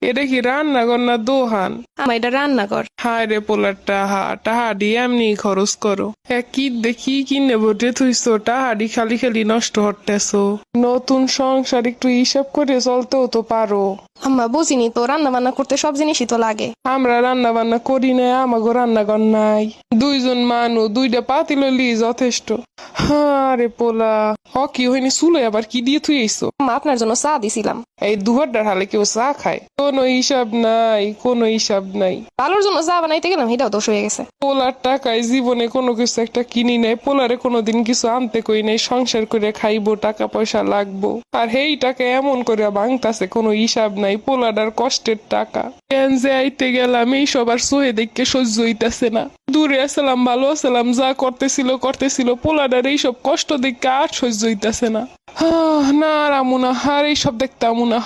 এটা কি রান্নাঘর না দোহান? আমার এটা রান্নাঘর। হায় রে পোলার টাহাডি এমনি খরচ করো। কি দেখি কিনে বটে থুইছো, টাহাডি খালি খালি নষ্ট হতেছো। নতুন সংসার একটু হিসাব করে চলতেও তো পারো। আম্মা বুঝিনি তো, রান্না বান্না করতে সব জিনিসই তো লাগে। আমরা রান্না বান্না করি না, আমাগো রান্নাঘর নাই। দুইজন মানুষ, দুইটা পাতিল লি যথেষ্ট। হ্যাঁ রে পোলা, কি হয়নি চুলে আবার কি দিয়ে থুই আইছো? আম্মা আপনার জন্য চা দিছিলাম। এই দুহারটার হালে কেউ চা খায়? কোনো হিসাব নাই, কোনো হিসাব নাই। ভালোর জন্য চা বানাইতে গেলাম, এটাও দোষ হয়ে গেছে। পোলার টাকায় জীবনে কোনো কিছু একটা কিনি নাই, পোলারে কোনোদিন কিছু আনতে কই নাই। সংসার করে খাইবো, টাকা পয়সা লাগবো, আর হেই টাকা এমন করে ভাঙতাছে কোনো হিসাব নাই। পোলাডার কষ্টের টাকা কেন যে আইতে গেলাম এই সবার সোহে দেখকে সহ্য হইতাছে না। দূরে আসলাম, ভালো আসলাম, যা করতেছিল পোলাডার এইসব কষ্ট দেখে আর সহ্য হইতাছে না। না রামু না, আর এইসব দেখতামু না।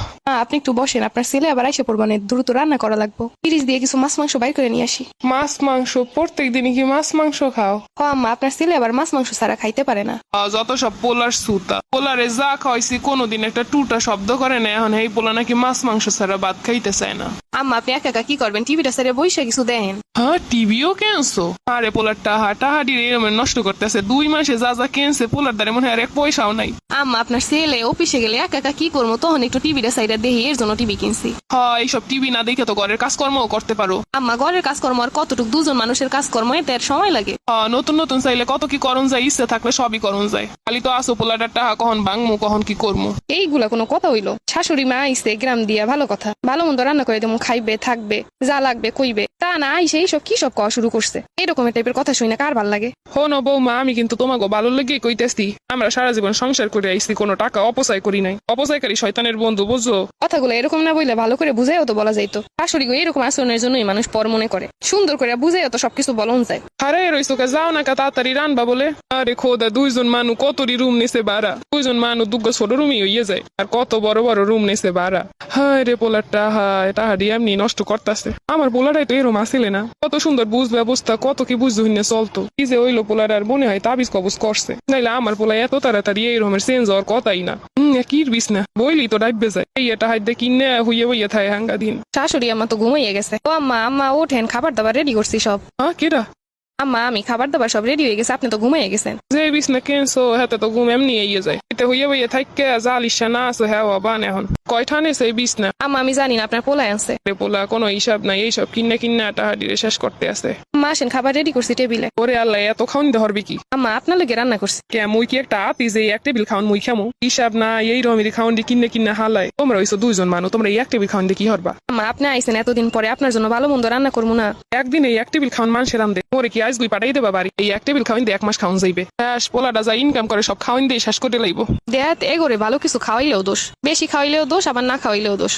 আপনি একটু বসেন, আপনার ছেলে আবার আইসে পড়বানে, দ্রুত রান্না করা লাগবো। ফ্রিজ দিয়ে কিছু মাছ মাংস বাইর করে নিয়ে আসি। মাছ মাংস? প্রত্যেক দিনই কি মাছ মাংস খাও? আম্মা আপনার ছেলে আবার মাছ মাংস ছাড়া খাইতে পারে না। যত সব পোলার সুতা। পোলারে যা খাওয়াইছি কোনোদিন একটা টুটা শব্দ করে না, এখন এই পোলা নাকি মাছ মাংস ছাড়া ভাত খাইতে চায় না। আম্মা আপনি একা একা কি করবেন, টিভিটা ছেড়ে বইসে কিছু দেখেন। হ্যাঁ, টিভিও কেনছো? আরে পোলার টাহাডি এরম নষ্ট করতেছে। 2 মাসে যা যা কেনছে পোলার দ্বারে মনে হয় আর এক পয়সাও নাই। আম্মা আপনার ছেলে অফিসে গেলে একা একা কি করবো, তখন একটু টিভিটা সাইডে দেখি, এর জন্য টিভি কিনছি। হ্যাঁ, এইসব টিভি না দেখে তো ঘরের কাজকর্মও করতে পারো। আম্মা ঘরের কাজকর্ম আর কতটুকু, দুজন মানুষের কাজকর্ম এতে আর সময় লাগে। হ্যাঁ, নতুন নতুন চাইলে কত কি করণ যায়, ইচ্ছে থাকলে সবই করণ যায়। খালি তো আসো পোলাটার টাহা কখন ভাঙমু কখন কি করমু। এইগুলা কোনো কথা হইলো? শাশুড়ি মা আইসে গ্রাম দিয়া, ভালো কথা, ভালো মন্দ রান্না করে দেবো, খাইবে থাকবে, যা লাগবে কইবে। তা না আইসে এইসব কি সব কওয়া শুরু করছে। এরকম টাইপের কথা শুনে কার ভাল লাগে? হন বৌমা, আমি কিন্তু তোমাকে ভালো লেগে কইতেছি, আমরা সারা জীবন সংসার করে আইছি, কোনো টাকা অপচয় করি নাই। অপচয়কারী শয়তানের বন্ধু, বুঝছো? কথাগুলো এরকম না বললে ভালো করে বুঝাইও তো বলা যাইতো। শাশুড়ি গো এরকম আচরণের জন্যই মানুষ পর মনে করে। সুন্দর করে বুঝাইও তো সবকিছু বলন যায়। আরে রইছো কে, যাও না কা তাড়াতাড়ি রানবা বলে। আরে খোদা, 2জন মানুষ কতরি রুম নিছে ভাড়া। 2জন মানুষ দুগ্গ ছোট রুমই হইয়ে যায়, আর কত বড় বড় রুম নিছে ভাড়া। হায় রে পোলার টাহাডি এমনি নষ্ট করতেছে। আমার পোলাটাই তো এরম আসিলে না, কত সুন্দর বুঝ ব্যবস্থা, কত কি বুঝ হইনে চলতো। কি যে হইলো পোলার, আর মনে হয় তাবিজ কবজ করছে। নাইলে আমার পোলা এত তাড়াতাড়ি এই রকমের চেঞ্জ হওয়ার কথাই না। কিরবিস না বইলি তো ডাইবে যায়। এই এটা হাইতে কিনে হইয়ে হইয়ে থাকে হাঙ্গা দিন। শাশুড়ি আম্মা তো ঘুমাইয়ে গেছে। ও আম্মা, আম্মা ওঠেন, খাবার দাবার রেডি করছি সব। কেডা? আম্মা আমি খাবার দাবার সব রেডি হয়ে গেছে, আপনি তো ঘুমাইয়ে গেছেন। যে বিছনা কেনছো হাতে তো ঘুম এমনি ইয়ে যায়। এতে হইয়ে হইয়ে থাককে জালিসা না আসো হ্যাঁ বান। এখন কয়ঠানে সেই বিছনা? আম্মা আমি জানি না, আপনার পোলায় আছে। পোলা কোনো হিসাব নাই, এইসব কিন্না টাহাডিরে শেষ করতে আছে। আম্মা আসেন, খাবার রেডি করছি টেবিলে। ওরে আল্লাহ, এত খাওয়ান ধরবি কি? আম্মা আপনার লগে রান্না করছি। কে মুই কি একটা আতি যে এক টেবিল খাওয়ান মুই খামো? হিসাব না, এই রকমের খাওয়ান দিয়ে কিন্না হালায়। তোমরা হইছো 2জন মানুষ, তোমরা এই এক টেবিল খাওয়ান দিয়ে কি হরবা? আম্মা আপনি আইসেন এতদিন পরে, আপনার জন্য ভালো মন্দ রান্না করবো না? একদিন এই এক টেবিল খাওয়ান মানুষের রান্ধে, ওরে কি আজ গুই পাঠাই দেবা বাড়ি? এই এক টেবিল খাওয়ান দিয়ে 1 মাস খাওয়ান যাইবে। পোলাটা যা ইনকাম করে সব খাওয়ান দিয়ে শেষ করে লাইব। দেয়াত এগোরে ভালো কিছু খাওয়াইলেও দোষ, বেশি খাওয়াইলেও দোষ, আবার না খাওয়াইলেও দোষ।